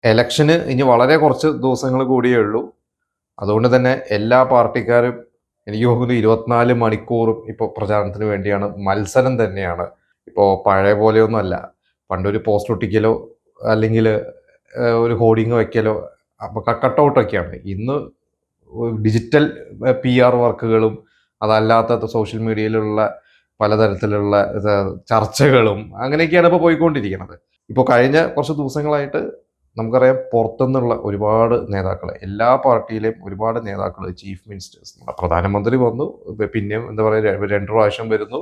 ഇലക്ഷന് ഇനി വളരെ കുറച്ച് ദിവസങ്ങൾ കൂടിയേ ഉള്ളൂ. അതുകൊണ്ട് തന്നെ എല്ലാ പാർട്ടിക്കാരും എനിക്ക് തോന്നുന്നു 24 മണിക്കൂറും ഇപ്പോൾ പ്രചാരണത്തിന് വേണ്ടിയാണ്. മത്സരം തന്നെയാണ്. ഇപ്പോൾ പഴയ പോലെയൊന്നുമല്ല. പണ്ടൊരു പോസ്റ്റർ ഒട്ടിക്കലോ അല്ലെങ്കിൽ ഒരു ഹോർഡിങ് വയ്ക്കലോ അപ്പോൾ കട്ടൗട്ടൊക്കെയാണ്. ഇന്ന് ഡിജിറ്റൽ PR വർക്കുകളും അതല്ലാത്ത സോഷ്യൽ മീഡിയയിലുള്ള പലതരത്തിലുള്ള ചർച്ചകളും അങ്ങനെയൊക്കെയാണ് ഇപ്പോൾ പോയിക്കൊണ്ടിരിക്കുന്നത്. ഇപ്പോൾ കഴിഞ്ഞ കുറച്ച് ദിവസങ്ങളായിട്ട് നമുക്കറിയാം പുറത്തുനിന്നുള്ള ഒരുപാട് നേതാക്കൾ, എല്ലാ പാർട്ടിയിലെയും ഒരുപാട് നേതാക്കൾ, ചീഫ് മിനിസ്റ്റേഴ്സ്, പ്രധാനമന്ത്രി വന്നു, പിന്നെയും എന്താ പറയുക 2 പ്രാവശ്യം വരുന്നു.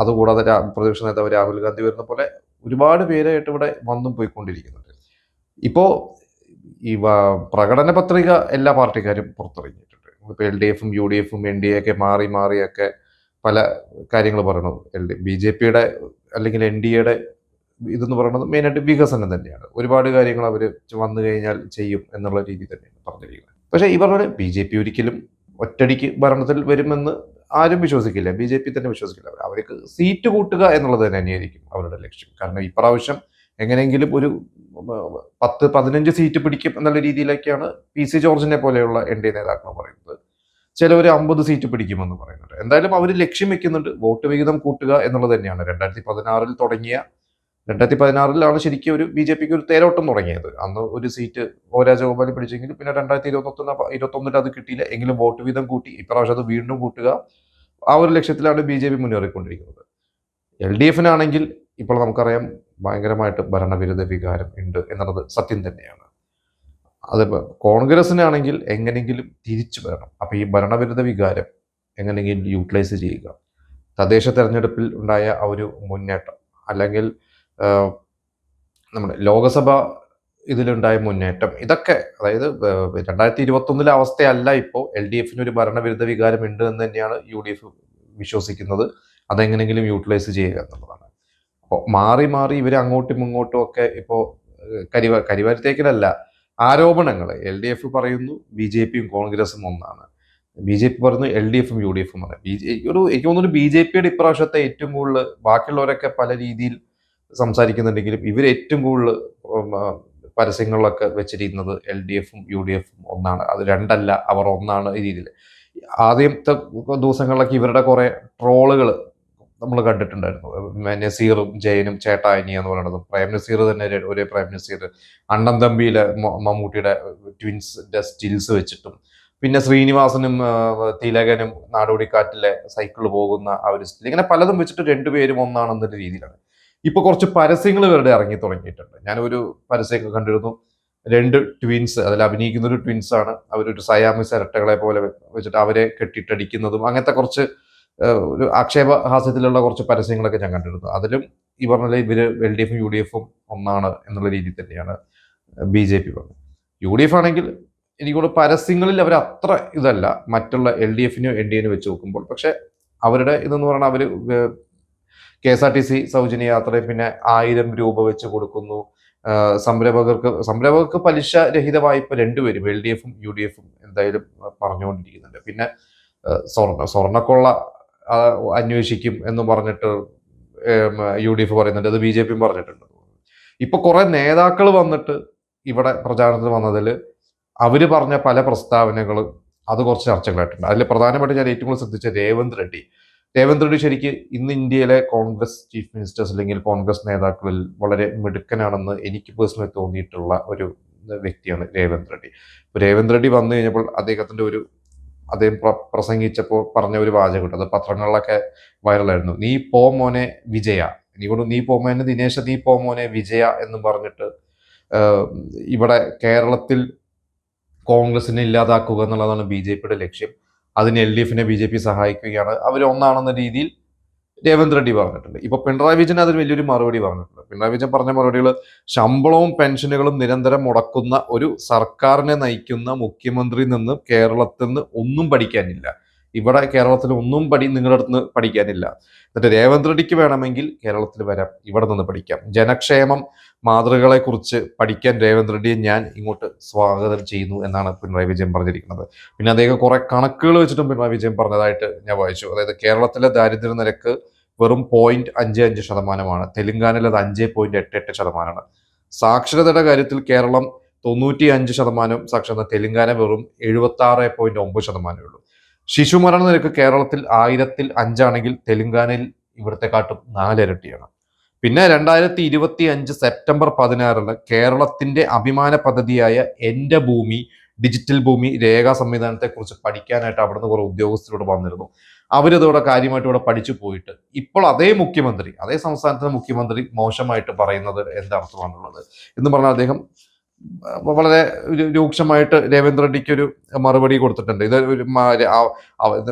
അതുകൂടാതെ പ്രതിപക്ഷ നേതാവ് രാഹുൽ ഗാന്ധി വരുന്ന പോലെ ഒരുപാട് പേരായിട്ട് ഇവിടെ വന്നും പോയിക്കൊണ്ടിരിക്കുന്നുണ്ട്. ഇപ്പോൾ ഈ പ്രകടന പത്രിക എല്ലാ പാർട്ടിക്കാരും പുറത്തിറങ്ങിയിട്ടുണ്ട്. ഇപ്പോൾ LDFും UDFും NDA ഒക്കെ മാറി മാറിയൊക്കെ പല കാര്യങ്ങൾ പറയണു. BJPയുടെ അല്ലെങ്കിൽ NDAയുടെ ഇതെന്ന് പറയുന്നത് മെയിനായിട്ട് വികസനം തന്നെയാണ്. ഒരുപാട് കാര്യങ്ങൾ അവർ വന്നു കഴിഞ്ഞാൽ ചെയ്യും എന്നുള്ള രീതി തന്നെയാണ് പറഞ്ഞിരിക്കുന്നത്. പക്ഷേ ഈ പറഞ്ഞ BJP ഒരിക്കലും ഒറ്റടിക്ക് ഭരണത്തിൽ വരുമെന്ന് ആരും വിശ്വസിക്കില്ല. BJP തന്നെ വിശ്വസിക്കില്ല. അവർക്ക് സീറ്റ് കൂട്ടുക എന്നുള്ളത് തന്നെയായിരിക്കും അവരുടെ ലക്ഷ്യം. കാരണം ഇപ്രാവശ്യം എങ്ങനെയെങ്കിലും ഒരു 10-15 സീറ്റ് പിടിക്കും എന്നുള്ള രീതിയിലൊക്കെയാണ് PC ജോർജിനെ പോലെയുള്ള NDA നേതാക്കൾ പറയുന്നത്. ചിലവർ 50 സീറ്റ് പിടിക്കുമെന്ന് പറയുന്നുണ്ട്. എന്തായാലും അവർ ലക്ഷ്യം വെക്കുന്നുണ്ട് വോട്ട് വിഹിതം കൂട്ടുക എന്നുള്ളത് തന്നെയാണ്. 2016 ശരിക്കും ഒരു BJPക്ക് ഒരു തേരോട്ടം തുടങ്ങിയത്. അന്ന് ഒരു സീറ്റ് രാജഗോപാൽ പിടിച്ചെങ്കിലും പിന്നെ 2021 അത് കിട്ടിയില്ല. എങ്കിലും വോട്ട് വീതം കൂട്ടി. ഇപ്രാവശ്യം അത് വീണ്ടും കൂട്ടുക, ആ ഒരു ലക്ഷ്യത്തിലാണ് BJP മുന്നേറിക്കൊണ്ടിരിക്കുന്നത്. LDFനാണെങ്കിൽ ഇപ്പോൾ നമുക്കറിയാം ഭയങ്കരമായിട്ട് ഭരണവിരുദ്ധ വികാരം ഉണ്ട് എന്നുള്ളത് സത്യം തന്നെയാണ്. അതിപ്പോൾ കോൺഗ്രസിനാണെങ്കിൽ എങ്ങനെയെങ്കിലും തിരിച്ചു വരണം. അപ്പോൾ ഈ ഭരണവിരുദ്ധ വികാരം എങ്ങനെയെങ്കിലും യൂട്ടിലൈസ് ചെയ്യുക. തദ്ദേശ തെരഞ്ഞെടുപ്പിൽ ഉണ്ടായ ആ ഒരു മുന്നേറ്റം, അല്ലെങ്കിൽ നമ്മുടെ ലോകസഭ ഇതിലുണ്ടായ മുന്നേറ്റം, ഇതൊക്കെ അതായത് 2021 അവസ്ഥയല്ല ഇപ്പോൾ. LDFന് ഒരു ഭരണവിരുദ്ധ വികാരം ഉണ്ട് എന്ന് തന്നെയാണ് UDF വിശ്വസിക്കുന്നത്. അതെങ്ങനെയെങ്കിലും യൂട്ടിലൈസ് ചെയ്യുക എന്നുള്ളതാണ്. അപ്പോൾ മാറി മാറി ഇവർ അങ്ങോട്ടും ഇങ്ങോട്ടും ഒക്കെ ഇപ്പോൾ കരിവാരിത്തേക്കിലല്ല, ആരോപണങ്ങൾ. LDF പറയുന്നു BJPയും കോൺഗ്രസും ഒന്നാണ്, BJP പറയുന്നു LDFും UDFും ആണ്. എനിക്ക് തോന്നുന്നു BJPയുടെ ഇപ്രാവശ്യത്തെ ഏറ്റവും കൂടുതൽ, ബാക്കിയുള്ളവരൊക്കെ പല രീതിയിൽ സംസാരിക്കുന്നുണ്ടെങ്കിലും ഇവർ ഏറ്റവും കൂടുതൽ പരസ്യങ്ങളിലൊക്കെ വെച്ചിരിക്കുന്നത് LDFും UDFും ഒന്നാണ്, അത് രണ്ടല്ല, അവർ ഒന്നാണ് ഈ രീതിയിൽ. ആദ്യത്തെ ദിവസങ്ങളിലൊക്കെ ഇവരുടെ കുറെ ട്രോളുകൾ നമ്മൾ കണ്ടിട്ടുണ്ടായിരുന്നു. നസീറും ജയനും ചേട്ടായിനി എന്ന് പറയുന്നത്, പ്രേം നസീർ തന്നെ ഒരേ പ്രേം നസീർ, അണ്ണൻ തമ്പിയിലെ മമ്മൂട്ടിയുടെ ട്വിൻസിന്റെ സ്റ്റിൽസ് വെച്ചിട്ടും, പിന്നെ ശ്രീനിവാസനും തിലകനും നാടോടിക്കാറ്റിലെ സൈക്കിളിൽ പോകുന്ന ആ ഒരു സ്റ്റിൽ, ഇങ്ങനെ പലതും വെച്ചിട്ട് രണ്ടുപേരും ഒന്നാണെന്നുള്ള രീതിയിലാണ്. ഇപ്പൊ കുറച്ച് പരസ്യങ്ങൾ ഇവരുടെ ഇറങ്ങി തുടങ്ങിയിട്ടുണ്ട്. ഞാനൊരു പരസ്യമൊക്കെ കണ്ടിരുന്നു. 2 ട്വിൻസ്, അതിൽ അഭിനയിക്കുന്ന ഒരു ട്വിൻസ് ആണ്, അവരൊരു സയാമിസ് ഇരട്ടകളെ പോലെ വെച്ചിട്ട് അവരെ കെട്ടിട്ടടിക്കുന്നതും അങ്ങനത്തെ കുറച്ച് ഒരു ആക്ഷേപഹാസ്യത്തിലുള്ള കുറച്ച് പരസ്യങ്ങളൊക്കെ ഞാൻ കണ്ടിരുന്നു. അതിലും ഈ പറഞ്ഞ ഇവര് LDFും UDFും ഒന്നാണ് എന്നുള്ള രീതിയിൽ തന്നെയാണ് BJP പറഞ്ഞത്. UDF ആണെങ്കിൽ എനിക്കോട് പരസ്യങ്ങളിൽ അവർ അത്ര ഇതല്ല മറ്റുള്ള LDFനും NDAനും വെച്ച് നോക്കുമ്പോൾ. പക്ഷെ അവരുടെ ഇതെന്ന് പറഞ്ഞാൽ അവര് KSRTC സൗജന്യ യാത്രയും പിന്നെ 1000 രൂപ വെച്ച് കൊടുക്കുന്നു. സംരംഭകർക്ക് പലിശ രഹിത വായ്പ രണ്ടുപേരും LDFും UDFും എന്തായാലും പറഞ്ഞുകൊണ്ടിരിക്കുന്നുണ്ട്. പിന്നെ സ്വർണ്ണക്കൊള്ള അന്വേഷിക്കും എന്ന് പറഞ്ഞിട്ട് UDF പറയുന്നുണ്ട്, അത് BJPയും പറഞ്ഞിട്ടുണ്ട്. ഇപ്പൊ കുറെ നേതാക്കൾ വന്നിട്ട് ഇവിടെ പ്രചാരണത്തിന് വന്നതിൽ അവര് പറഞ്ഞ പല പ്രസ്താവനകൾ അത് കുറച്ച് ചർച്ചകളായിട്ടുണ്ട്. അതിൽ പ്രധാനമായിട്ട് ഞാൻ ഏറ്റവും കൂടുതൽ ശ്രദ്ധിച്ച രേവന്ത് റെഡ്ഡി ശരിക്ക് ഇന്ന് ഇന്ത്യയിലെ കോൺഗ്രസ് ചീഫ് മിനിസ്റ്റേഴ്സ് അല്ലെങ്കിൽ കോൺഗ്രസ് നേതാക്കളിൽ വളരെ മിടുക്കനാണെന്ന് എനിക്ക് പേഴ്സണലി തോന്നിയിട്ടുള്ള ഒരു വ്യക്തിയാണ് രേവന്ത് റെഡ്ഡി. രേവന്ത് റെഡ്ഡി വന്നു കഴിഞ്ഞപ്പോൾ അദ്ദേഹം പ്രസംഗിച്ചപ്പോൾ പറഞ്ഞ ഒരു വാചകം, അത് പത്രങ്ങളിലൊക്കെ വൈറലായിരുന്നു. നീ പോ മോനെ വിജയ, നീ പോ മോനെ ദിനേശ, നീ പോ മോനെ വിജയ എന്ന് പറഞ്ഞിട്ട് ഇവിടെ കേരളത്തിൽ കോൺഗ്രസിനെ ഇല്ലാതാക്കുക എന്നുള്ളതാണ് BJPയുടെ ലക്ഷ്യം. അതിന് LDFനെ BJP സഹായിക്കുകയാണ്, അവർ ഒന്നാണെന്ന രീതിയിൽ രേവന്ത് റെഡ്ഡി പറഞ്ഞിട്ടുണ്ട്. ഇപ്പൊ പിണറായി വിജയൻ അതിന് വലിയൊരു മറുപടി പറഞ്ഞിട്ടുണ്ട്. പിണറായി വിജയൻ പറഞ്ഞ മറുപടികൾ, ശമ്പളവും പെൻഷനുകളും നിരന്തരം മുടക്കുന്ന ഒരു സർക്കാരിനെ നയിക്കുന്ന മുഖ്യമന്ത്രിയിൽ നിന്ന് കേരളത്തിൽ നിന്ന് ഒന്നും പഠിക്കാനില്ല. ഇവിടെ കേരളത്തിൽ ഒന്നും നിങ്ങളുടെ അടുത്ത് നിന്ന് പഠിക്കാനില്ല. എന്നിട്ട് രേവന്ത് റെഡ്ഡിക്ക് വേണമെങ്കിൽ കേരളത്തിൽ വരാം, ഇവിടെ നിന്ന് പഠിക്കാം. ജനക്ഷേമം മാതൃകളെ കുറിച്ച് പഠിക്കാൻ രേവന്ത് റെഡ്ഡിയെ ഞാൻ ഇങ്ങോട്ട് സ്വാഗതം ചെയ്യുന്നു എന്നാണ് പിണറായി വിജയൻ പറഞ്ഞിരിക്കുന്നത്. പിന്നെ അദ്ദേഹം കുറെ കണക്കുകൾ വെച്ചിട്ടും പിണറായി വിജയൻ പറഞ്ഞതായിട്ട് ഞാൻ വായിച്ചു. അതായത് കേരളത്തിലെ ദാരിദ്ര്യ നിരക്ക് വെറും 0.55%, തെലങ്കാനയിൽ അത് 5.88%. സാക്ഷരതയുടെ കാര്യത്തിൽ കേരളം 95% സാക്ഷരത, തെലങ്കാന വെറും 76.9% ഉള്ളൂ. ശിശുമരണ നിരക്ക് കേരളത്തിൽ 1000-ൽ 5 തെലങ്കാനയിൽ ഇവിടത്തെക്കാട്ടും 4 ഇരട്ടിയാണ്. പിന്നെ 2025 സെപ്റ്റംബർ 16 കേരളത്തിന്റെ അഭിമാന പദ്ധതിയായ എന്റെ ഭൂമി ഡിജിറ്റൽ ഭൂമി രേഖാ സംവിധാനത്തെ കുറിച്ച് പഠിക്കാനായിട്ട് അവിടുന്ന് കുറെ ഉദ്യോഗസ്ഥരോട് വന്നിരുന്നു. അവരിതോടെ കാര്യമായിട്ട് ഇവിടെ പഠിച്ചു പോയിട്ട് ഇപ്പോൾ അതേ സംസ്ഥാനത്തെ മുഖ്യമന്ത്രി മോശമായിട്ട് പറയുന്നത് എന്തർത്ഥമാണുള്ളത് എന്ന് പറഞ്ഞാൽ അദ്ദേഹം വളരെ രൂക്ഷമായിട്ട് രേവന്ത് റെഡ്ഡിക്ക് ഒരു മറുപടി കൊടുത്തിട്ടുണ്ട്. ഇത് ഒരു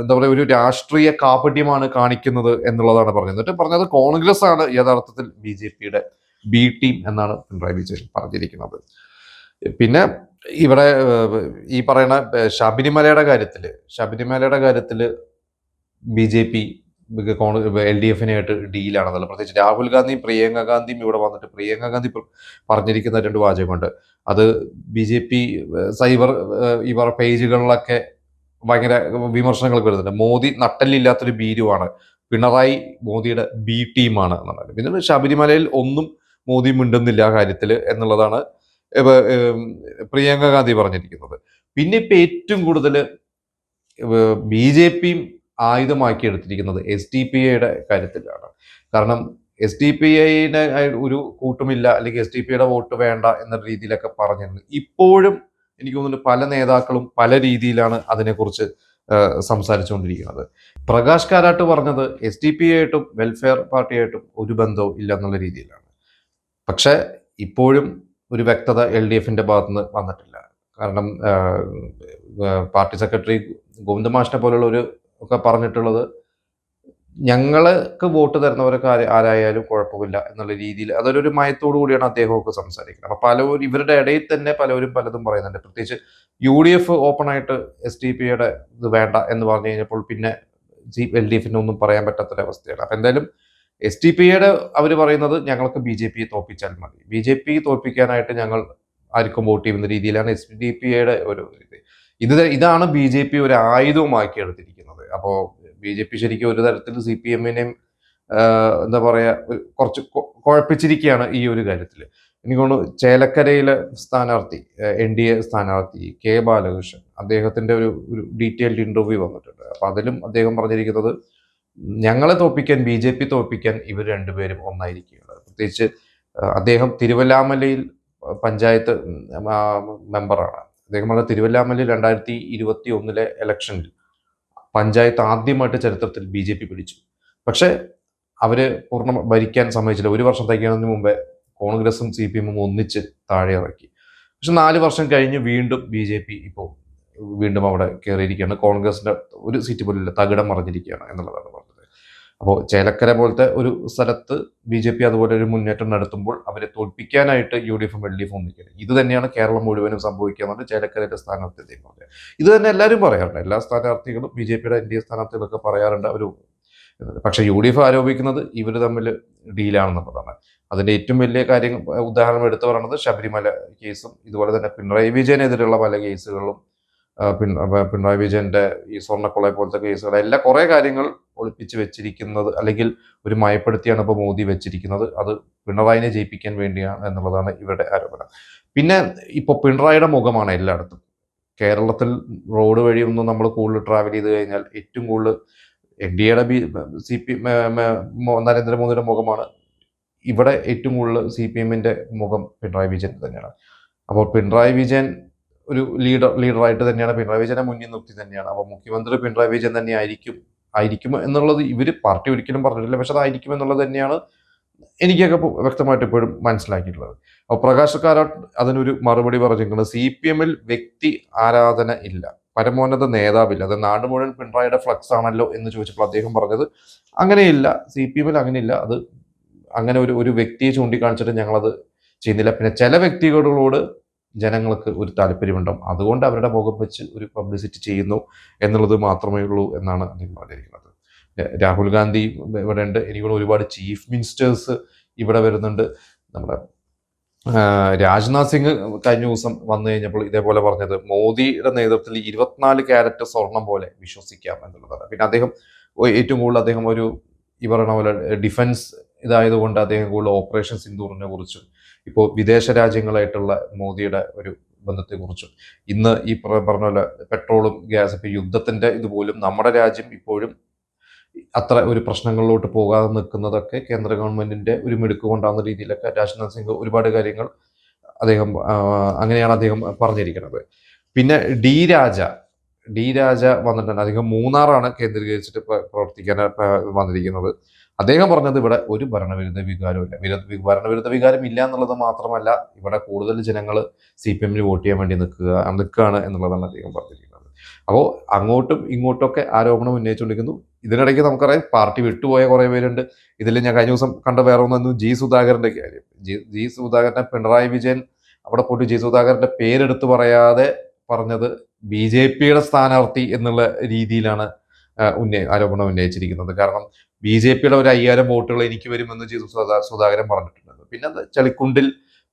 എന്താ പറയുക, ഒരു രാഷ്ട്രീയ കാപട്യമാണ് കാണിക്കുന്നത് എന്നുള്ളതാണ് പറഞ്ഞത്. എന്നിട്ട് പറഞ്ഞത് കോൺഗ്രസ് ആണ് യഥാർത്ഥത്തിൽ BJPയുടെ ബി ടീം എന്നാണ് പിണറായി വിജയൻ പറഞ്ഞിരിക്കുന്നത്. പിന്നെ ഇവിടെ ഈ പറയുന്ന ശബരിമലയുടെ കാര്യത്തില് BJP LDF-നായിട്ട് ഡീലാണെന്നുള്ളത്. പ്രത്യേകിച്ച് രാഹുൽ ഗാന്ധിയും പ്രിയങ്ക ഗാന്ധിയും ഇവിടെ വന്നിട്ട് പ്രിയങ്ക ഗാന്ധി പറഞ്ഞിരിക്കുന്ന 2 വാചകമുണ്ട്. അത് BJP സൈബർ ഇവർ പേജുകളിലൊക്കെ ഭയങ്കര വിമർശനങ്ങളൊക്കെ വരുന്നുണ്ട്. മോദി നട്ടല്ലില്ലാത്തൊരു ഭീരുവാണ്, പിണറായി മോദിയുടെ ബി ടീമാണ് എന്നുള്ളത്. പിന്നെ ശബരിമലയിൽ ഒന്നും മോദി മിണ്ടുന്നില്ല ആ കാര്യത്തിൽ എന്നുള്ളതാണ് പ്രിയങ്ക ഗാന്ധി പറഞ്ഞിരിക്കുന്നത്. പിന്നെ ഇപ്പൊ ഏറ്റവും കൂടുതൽ BJPയും ആയുധമാക്കി എടുത്തിരിക്കുന്നത് SDPIയുടെ കാര്യത്തിലാണ്. കാരണം SDPIനെ ഒരു കൂട്ടുമില്ല, അല്ലെങ്കിൽ SDPIയുടെ വോട്ട് വേണ്ട എന്ന രീതിയിലൊക്കെ പറഞ്ഞിരുന്നു. ഇപ്പോഴും എനിക്ക് തോന്നുന്നു പല നേതാക്കളും പല രീതിയിലാണ് അതിനെക്കുറിച്ച് സംസാരിച്ചുകൊണ്ടിരിക്കുന്നത്. പ്രകാശ് കാരാട്ട് പറഞ്ഞത് SDPI-ആയിട്ടും വെൽഫെയർ പാർട്ടിയായിട്ടും ഒരു ബന്ധവും ഇല്ല എന്നുള്ള രീതിയിലാണ്. പക്ഷെ ഇപ്പോഴും ഒരു വ്യക്തത LDF-ന്റെ ഭാഗത്തുനിന്ന് വന്നിട്ടില്ല. കാരണം പാർട്ടി സെക്രട്ടറി ഗോവിന്ദ മാഷിനെ പോലുള്ളവർ ഒക്കെ പറഞ്ഞിട്ടുള്ളത് ഞങ്ങൾക്ക് വോട്ട് തരുന്നവരൊക്കെ ആരായാലും കുഴപ്പമില്ല എന്നുള്ള രീതിയിൽ, അതൊരു മയത്തോടു കൂടിയാണ് അദ്ദേഹമൊക്കെ സംസാരിക്കുന്നത്. അപ്പൊ പലരും ഇവരുടെ ഇടയിൽ തന്നെ പലരും പലതും പറയുന്നുണ്ട്. പ്രത്യേകിച്ച് UDF ഓപ്പണായിട്ട് SDPIയുടെ ഇത് വേണ്ട എന്ന് പറഞ്ഞു കഴിഞ്ഞപ്പോൾ പിന്നെ LDF-ന് ഒന്നും പറയാൻ പറ്റാത്തൊരവസ്ഥയാണ്. അപ്പൊ എന്തായാലും SDPIയുടെ അവർ പറയുന്നത് ഞങ്ങൾക്ക് BJPയെ തോൽപ്പിച്ചാൽ മതി, BJP തോൽപ്പിക്കാനായിട്ട് ഞങ്ങൾ ആർക്കും വോട്ട് ചെയ്യുന്ന രീതിയിലാണ് SDPIയുടെ ഒരു ഇതാണ് BJP ഒരു ആയുധവുമാക്കി എടുത്തിരിക്കുന്നത്. അപ്പോൾ BJP ശരിക്കും ഒരു തരത്തിൽ CPM-നെയും എന്താ പറയാ കുറച്ച് കുഴപ്പിച്ചിരിക്കുകയാണ് ഈ ഒരു കാര്യത്തിൽ. എനിക്ക് തോന്നുന്നു ചേലക്കരയിലെ സ്ഥാനാർത്ഥി NDA സ്ഥാനാർത്ഥി K ബാലകൃഷ്ണൻ, അദ്ദേഹത്തിന്റെ ഒരു ഡീറ്റെയിൽഡ് ഇന്റർവ്യൂ വന്നിട്ടുണ്ട്. അപ്പൊ അതിലും അദ്ദേഹം പറഞ്ഞിരിക്കുന്നത് ഞങ്ങളെ തോൽപ്പിക്കാൻ BJP തോൽപ്പിക്കാൻ ഇവർ രണ്ടുപേരും ഒന്നായിരിക്കുകയാണ്. പ്രത്യേകിച്ച് അദ്ദേഹം തിരുവല്ലാമലയിൽ പഞ്ചായത്ത് മെമ്പറാണ്. അദ്ദേഹം പറഞ്ഞ തിരുവല്ലാമലയിൽ 2021 ഇലക്ഷനിൽ പഞ്ചായത്ത് ആദ്യമായിട്ട് ചരിത്രത്തിൽ BJP പിടിച്ചു. പക്ഷെ അവര് പൂർണ്ണ ഭരിക്കാൻ സമ്മതിച്ചില്ല. 1 വർഷം തികയുന്നതിന് മുമ്പേ കോൺഗ്രസും CPM-ഉം ഒന്നിച്ച് താഴെ ഇറക്കി. പക്ഷെ 4 വർഷം കഴിഞ്ഞ് വീണ്ടും BJP ഇപ്പോൾ വീണ്ടും അവിടെ കയറിയിരിക്കുകയാണ്. കോൺഗ്രസിന്റെ ഒരു സീറ്റ് പോലും ഇല്ല, തകിടം മറിഞ്ഞിരിക്കുകയാണ് എന്നുള്ളതാണ് പറഞ്ഞത്. അപ്പോൾ ചേലക്കര പോലത്തെ ഒരു സ്ഥലത്ത് BJP അതുപോലെ ഒരു മുന്നേറ്റം നടത്തുമ്പോൾ അവരെ തോൽപ്പിക്കാനായിട്ട് UDF-ഉം LDF-ഉം ഒന്നിക്കുകയാണ്. ഇത് തന്നെയാണ് കേരളം മുഴുവനും സംഭവിക്കുന്നത്. ചേലക്കരയുടെ സ്ഥാനാർത്ഥി പറഞ്ഞത് ഇത് തന്നെ എല്ലാവരും പറയാറുണ്ട്. എല്ലാ സ്ഥാനാർത്ഥികളും BJPയുടെ NDA സ്ഥാനാർത്ഥികളൊക്കെ പറയാറുണ്ട് ഒരു. പക്ഷെ UDF ആരോപിക്കുന്നത് ഇവർ തമ്മിൽ ഡീലാണെന്നുള്ളതാണ്. അതിന്റെ ഏറ്റവും വലിയ ഉദാഹരണം എടുത്തു പറയുന്നത് ശബരിമല കേസും ഇതുപോലെ തന്നെ പിണറായി വിജയനെതിരെയുള്ള പല കേസുകളും പിണറായി വിജയന്റെ ഈ സ്വർണ്ണക്കൊള്ള പോലത്തെ കേസുകൾ എല്ലാം കുറെ കാര്യങ്ങൾ ഒളിപ്പിച്ച് വെച്ചിരിക്കുന്നത്, അല്ലെങ്കിൽ ഒരു മയപ്പെടുത്തിയാണ് ഇപ്പോൾ മോദി വെച്ചിരിക്കുന്നത്. അത് പിണറായിനെ ജയിപ്പിക്കാൻ വേണ്ടിയാണ് എന്നുള്ളതാണ് ഇവരുടെ ആരോപണം. പിന്നെ ഇപ്പൊ പിണറായിയുടെ മുഖമാണ് എല്ലായിടത്തും. കേരളത്തിൽ റോഡ് വഴിയൊന്നും നമ്മൾ കൂടുതൽ ട്രാവൽ ചെയ്ത് കഴിഞ്ഞാൽ ഏറ്റവും കൂടുതൽ NDAയുടെ നരേന്ദ്രമോദിയുടെ മുഖമാണ്. ഇവിടെ ഏറ്റവും കൂടുതൽ CPM-ന്റെ മുഖം പിണറായി വിജയൻ തന്നെയാണ്. അപ്പോൾ പിണറായി വിജയൻ ഒരു ലീഡറായിട്ട് തന്നെയാണ്, പിണറായി വിജയനെ മുന്നിൽ നിർത്തി തന്നെയാണ്. അപ്പോൾ മുഖ്യമന്ത്രി പിണറായി വിജയൻ തന്നെ ആയിരിക്കും എന്നുള്ളത് ഇവർ പാർട്ടി ഒരിക്കലും പറഞ്ഞിട്ടില്ല. പക്ഷെ അതായിരിക്കും എന്നുള്ളത് തന്നെയാണ് എനിക്കൊക്കെ വ്യക്തമായിട്ട് ഇപ്പോഴും മനസ്സിലാക്കിയിട്ടുള്ളത്. അപ്പോൾ പ്രകാശ് കാരാട്ട് അതിനൊരു മറുപടി പറഞ്ഞിരിക്കുന്നത് CPM-ൽ വ്യക്തി ആരാധന ഇല്ല, പരമോന്നത നേതാവില്ല, അത് നാട് മുഴുവൻ പിണറായിയുടെ ഫ്ലക്സ് ആണല്ലോ എന്ന് ചോദിച്ചപ്പോൾ അദ്ദേഹം പറഞ്ഞത് അങ്ങനെയില്ല, CPM-ൽ അങ്ങനെയില്ല, അത് അങ്ങനെ ഒരു വ്യക്തിയെ ചൂണ്ടിക്കാണിച്ചിട്ട് ഞങ്ങളത് ചെയ്യുന്നില്ല. പിന്നെ ചില വ്യക്തികളോട് ജനങ്ങൾക്ക് ഒരു താല്പര്യമുണ്ടാവും, അതുകൊണ്ട് അവരുടെ മുഖം വെച്ച് ഒരു പബ്ലിസിറ്റി ചെയ്യുന്നു എന്നുള്ളത് മാത്രമേ ഉള്ളൂ എന്നാണ് അദ്ദേഹം പറഞ്ഞിരിക്കുന്നത്. രാഹുൽ ഗാന്ധി ഇവിടെ ഉണ്ട്. എനിക്ക് ഒരുപാട് ചീഫ് മിനിസ്റ്റേഴ്സ് ഇവിടെ വരുന്നുണ്ട്. നമ്മുടെ രാജ്നാഥ് സിംഗ് കഴിഞ്ഞ ദിവസം വന്നു കഴിഞ്ഞപ്പോൾ ഇതേപോലെ പറഞ്ഞത് മോദിയുടെ നേതൃത്വത്തിൽ 24 ക്യാരറ്റ് സ്വർണം പോലെ വിശ്വസിക്കാം എന്നുള്ളതാണ്. പിന്നെ അദ്ദേഹം ഏറ്റവും കൂടുതൽ അദ്ദേഹം ഈ പറയുന്ന പോലെ ഡിഫൻസ് ഇതായതുകൊണ്ട് അദ്ദേഹം കൂടുതൽ ഓപ്പറേഷൻ സിന്ദൂറിനെ കുറിച്ചും ഇപ്പോൾ വിദേശ രാജ്യങ്ങളായിട്ടുള്ള മോദിയുടെ ഒരു ബന്ധത്തെക്കുറിച്ചും, ഇന്ന് ഈ പറഞ്ഞ പോലെ പെട്രോളും ഗ്യാസ്, ഇപ്പൊ യുദ്ധത്തിന്റെ ഇതുപോലും നമ്മുടെ രാജ്യം ഇപ്പോഴും അത്ര ഒരു പ്രശ്നങ്ങളിലോട്ട് പോകാതെ നിൽക്കുന്നതൊക്കെ കേന്ദ്ര ഗവൺമെന്റിന്റെ ഒരു മിടുക്ക് കൊണ്ടാകുന്ന രീതിയിലൊക്കെ രാജ്നാഥ് സിംഗ് ഒരുപാട് കാര്യങ്ങൾ അദ്ദേഹം അങ്ങനെയാണ് അദ്ദേഹം പറഞ്ഞിരിക്കുന്നത്. പിന്നെ ഡി രാജ വന്നിട്ടുണ്ട്. അദ്ദേഹം മൂന്നാറാണ് കേന്ദ്രീകരിച്ചിട്ട് പ്രവർത്തിക്കാൻ വന്നിരിക്കുന്നത്. അദ്ദേഹം പറഞ്ഞത് ഇവിടെ ഒരു ഭരണവിരുദ്ധ വികാരമില്ല. ഭരണവിരുദ്ധ വികാരം ഇല്ല എന്നുള്ളത് മാത്രമല്ല, ഇവിടെ കൂടുതൽ ജനങ്ങൾ CPM വോട്ട് ചെയ്യാൻ വേണ്ടി നിൽക്കുകയാണ് എന്നുള്ളതാണ് അദ്ദേഹം പറഞ്ഞിരിക്കുന്നത്. അപ്പോൾ അങ്ങോട്ടും ഇങ്ങോട്ടൊക്കെ ആരോപണം ഉന്നയിച്ചുകൊണ്ടിരിക്കുന്നു. ഇതിനിടയ്ക്ക് നമുക്കറിയാം പാർട്ടി വിട്ടുപോയ കുറേ പേരുണ്ട്. ഇതിൽ ഞാൻ കഴിഞ്ഞ ദിവസം കണ്ട വേറെ ഒന്നു ജി സുധാകരന്റെ കാര്യം. ജി സുധാകരനെ പിണറായി വിജയൻ അവിടെ പോയിട്ട് ജി സുധാകരന്റെ പേരെടുത്ത് പറയാതെ പറഞ്ഞത് BJPയുടെ സ്ഥാനാർത്ഥി എന്നുള്ള രീതിയിലാണ് ആരോപണം ഉന്നയിച്ചിരിക്കുന്നത്. കാരണം BJPയുടെ ഒരു 5000 വോട്ടുകൾ എനിക്ക് വരുമെന്ന് ജി സുധാകരൻ പറഞ്ഞിട്ടുണ്ട്. പിന്നെ അത് ചളിക്കുണ്ടിൽ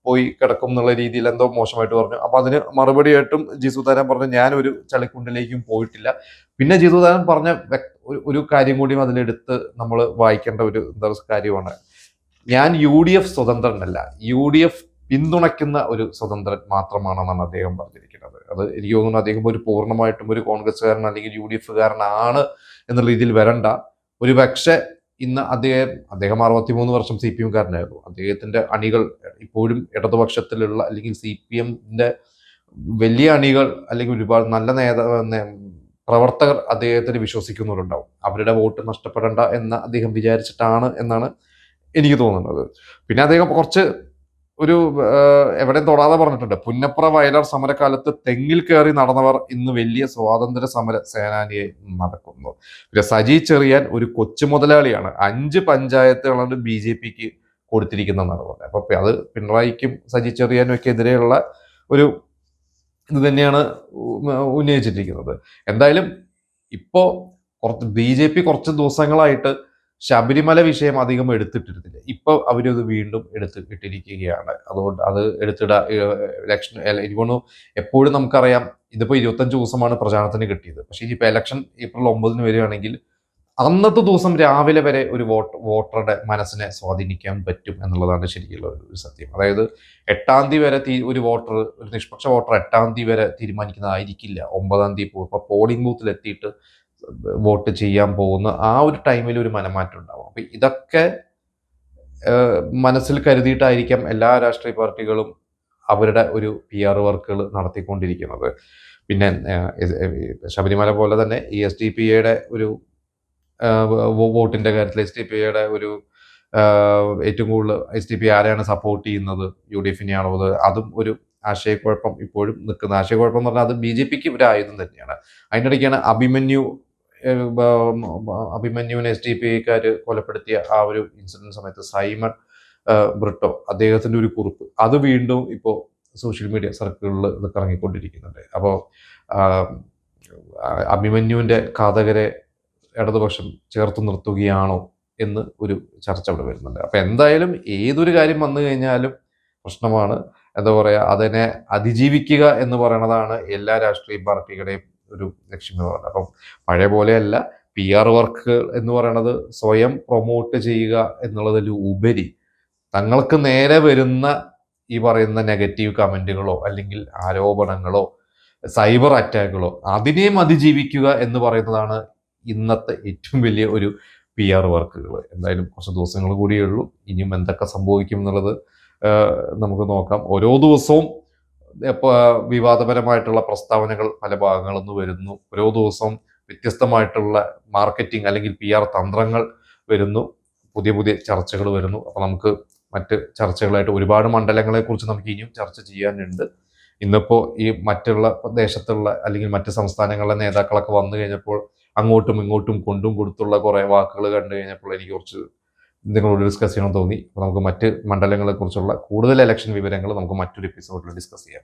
പോയി കിടക്കും എന്നുള്ള രീതിയിൽ എന്തോ മോശമായിട്ട് പറഞ്ഞു. അപ്പൊ അതിന് മറുപടിയായിട്ടും ജി സുധാകരൻ പറഞ്ഞു, ഞാനൊരു ചളിക്കുണ്ടിലേക്കും പോയിട്ടില്ല. പിന്നെ ജി സുധാകരൻ പറഞ്ഞ ഒരു കാര്യം കൂടിയും അതിലെടുത്ത് നമ്മൾ വായിക്കേണ്ട ഒരു കാര്യമാണ്, ഞാൻ UDF സ്വതന്ത്രനല്ല, UDF പിന്തുണയ്ക്കുന്ന ഒരു സ്വതന്ത്രൻ മാത്രമാണെന്നാണ് അദ്ദേഹം പറഞ്ഞിരിക്കുന്നത്. അത് എനിക്ക് തോന്നുന്നു അദ്ദേഹം ഒരു പൂർണ്ണമായിട്ടും ഒരു കോൺഗ്രസ്സുകാരൻ അല്ലെങ്കിൽ UDF കാരനാണ് എന്നുള്ള രീതിയിൽ വരണ്ട. ഒരു പക്ഷേ ഇന്ന് അദ്ദേഹം 63 വർഷം CPM കാരനായിരുന്നു. അദ്ദേഹത്തിന്റെ അണികൾ ഇപ്പോഴും ഇടതുപക്ഷത്തിലുള്ള അല്ലെങ്കിൽ CPMന്റെ വലിയ അണികൾ അല്ലെങ്കിൽ ഒരുപാട് നല്ല പ്രവർത്തകർ അദ്ദേഹത്തിന് വിശ്വസിക്കുന്നവരുണ്ടാവും. അവരുടെ വോട്ട് നഷ്ടപ്പെടേണ്ട എന്ന് അദ്ദേഹം വിചാരിച്ചിട്ടാണ് എന്നാണ് എനിക്ക് തോന്നുന്നത്. പിന്നെ അദ്ദേഹം കുറച്ച് എവിടെയും തൊടാതെ പറഞ്ഞിട്ടുണ്ട്, പുന്നപ്ര വയലാർ സമരകാലത്ത് തെങ്ങിൽ കയറി നടന്നവർ ഇന്ന് വലിയ സ്വാതന്ത്ര്യ സമര സേനാനിയെ നടക്കുന്നു. പിന്നെ സജി ചെറിയാൻ ഒരു കൊച്ചു മുതലാളിയാണ്, 5 പഞ്ചായത്തുകളാണ് BJPക്ക് കൊടുത്തിരിക്കുന്നതെന്നാണ് പറഞ്ഞത്. അപ്പൊ അത് പിണറായിക്കും സജി ചെറിയാനും ഒക്കെ എതിരെയുള്ള ഒരു ഇത് തന്നെയാണ് ഉന്നയിച്ചിരിക്കുന്നത്. എന്തായാലും ഇപ്പോ BJP കുറച്ച് ദിവസങ്ങളായിട്ട് ശബരിമല വിഷയം അധികം എടുത്തിട്ടിരുന്നില്ല. ഇപ്പൊ അവരത് വീണ്ടും ഇട്ടിരിക്കുകയാണ്. അതുകൊണ്ട് അത് ഇലക്ഷൻ എനിക്ക് തോന്നുന്നു എപ്പോഴും നമുക്കറിയാം, ഇതിപ്പോ 25 ദിവസമാണ് പ്രചാരണത്തിന് കിട്ടിയത്. പക്ഷേ ഇപ്പൊ ഇലക്ഷൻ April 9 വരികയാണെങ്കിൽ അന്നത്തെ ദിവസം രാവിലെ വരെ ഒരു വോട്ടറുടെ മനസ്സിനെ സ്വാധീനിക്കാൻ പറ്റും എന്നുള്ളതാണ് ശരിക്കുള്ള ഒരു സത്യം. അതായത് 8-ാം തീയതി വരെ ഒരു നിഷ്പക്ഷ വോട്ടർ 8-ാം തീയതി വരെ തീരുമാനിക്കുന്നതായിരിക്കില്ല 9-ാം തീയതി ഇപ്പൊ പോളിംഗ് ബൂത്തിൽ എത്തിയിട്ട് വോട്ട് ചെയ്യാൻ പോകുന്ന ആ ഒരു ടൈമിൽ ഒരു മനമാറ്റം ഉണ്ടാവും. അപ്പൊ ഇതൊക്കെ മനസ്സിൽ കരുതിയിട്ടായിരിക്കാം എല്ലാ രാഷ്ട്രീയ പാർട്ടികളും അവരുടെ ഒരു PR വർക്കുകൾ നടത്തിക്കൊണ്ടിരിക്കുന്നത്. പിന്നെ ശബരിമല പോലെ തന്നെ ഈ SDPAയുടെ ഒരു വോട്ടിന്റെ കാര്യത്തിൽ SDPAയുടെ ഒരു ഏറ്റവും കൂടുതൽ SDPA ആരെയാണ് സപ്പോർട്ട് ചെയ്യുന്നത്, UDFനെയാണോ, അതും ഒരു ആശയക്കുഴപ്പം ഇപ്പോഴും നിൽക്കുന്ന ആശയക്കുഴപ്പം എന്ന് പറഞ്ഞാൽ അത് BJPക്ക് ഒരു ആയുധം തന്നെയാണ്. അതിനിടയ്ക്കാണ് അഭിമന്യുവിനെ SDPAക്കാർ കൊലപ്പെടുത്തിയ ആ ഒരു ഇൻസിഡന്റ് സമയത്ത് സൈമൺ ബ്രിട്ടോ അദ്ദേഹത്തിന്റെ ഒരു കുറിപ്പ് അത് വീണ്ടും ഇപ്പോൾ സോഷ്യൽ മീഡിയ സർക്കിളുകളിൽ ഇതൊക്കെ ഇറങ്ങിക്കൊണ്ടിരിക്കുന്നുണ്ട്. അപ്പോൾ അഭിമന്യുവിന്റെ ഘാതകരെ ഇടതുപക്ഷം ചേർത്ത് നിർത്തുകയാണോ എന്ന് ഒരു ചർച്ച അവിടെ വരുന്നുണ്ട്. അപ്പൊ എന്തായാലും ഏതൊരു കാര്യം വന്നു കഴിഞ്ഞാലും പ്രശ്നമാണ്. എന്താ പറയാ, അതിനെ അതിജീവിക്കുക എന്ന് പറയുന്നതാണ് എല്ലാ രാഷ്ട്രീയ പാർട്ടികളുടെയും ഒരു ലക്ഷ്യം എന്ന് പറയുന്നത്. അപ്പം പഴയ പോലെയല്ല, PR വർക്ക് എന്ന് പറയുന്നത് സ്വയം പ്രൊമോട്ട് ചെയ്യുക എന്നുള്ളതിൽ ഉപരി തങ്ങൾക്ക് നേരെ വരുന്ന ഈ പറയുന്ന നെഗറ്റീവ് കമന്റുകളോ അല്ലെങ്കിൽ ആരോപണങ്ങളോ സൈബർ അറ്റാക്കുകളോ അതിനെയും അതിജീവിക്കുക എന്ന് പറയുന്നതാണ് ഇന്നത്തെ ഏറ്റവും വലിയ ഒരു PR വർക്കുകൾ. എന്തായാലും കുറച്ച് ദിവസങ്ങൾ കൂടിയേ ഉള്ളൂ. ഇനിയും എന്തൊക്കെ സംഭവിക്കും എന്നുള്ളത് നമുക്ക് നോക്കാം. ഓരോ ദിവസവും വിവാദപരമായിട്ടുള്ള പ്രസ്താവനകൾ പല ഭാഗങ്ങളിൽ നിന്ന് വരുന്നു. ഓരോ ദിവസവും വ്യത്യസ്തമായിട്ടുള്ള മാർക്കറ്റിംഗ് അല്ലെങ്കിൽ PR തന്ത്രങ്ങൾ വരുന്നു. പുതിയ പുതിയ ചർച്ചകൾ വരുന്നു. അപ്പൊ നമുക്ക് മറ്റ് ചർച്ചകളായിട്ട് ഒരുപാട് മണ്ഡലങ്ങളെ കുറിച്ച് നമുക്ക് ഇനിയും ചർച്ച ചെയ്യാനുണ്ട്. ഇന്നിപ്പോ ഈ മറ്റുള്ള ദേശത്തുള്ള അല്ലെങ്കിൽ മറ്റ് സംസ്ഥാനങ്ങളിലെ നേതാക്കളൊക്കെ വന്നു കഴിഞ്ഞപ്പോൾ അങ്ങോട്ടും ഇങ്ങോട്ടും കൊണ്ടും കൊടുത്തുള്ള കുറെ വാക്കുകൾ കണ്ടു കഴിഞ്ഞപ്പോൾ എനിക്ക് കുറച്ച് നിങ്ങളോട് ഡിസ്കസ് ചെയ്യണമെന്ന് തോന്നി. അപ്പോൾ നമുക്ക് മറ്റ് മണ്ഡലങ്ങളെ കുറിച്ചുള്ള കൂടുതൽ ഇലക്ഷൻ വിവരങ്ങൾ നമുക്ക് മറ്റൊരു എപ്പിസോഡിൽ ഡിസ്കസ് ചെയ്യാം.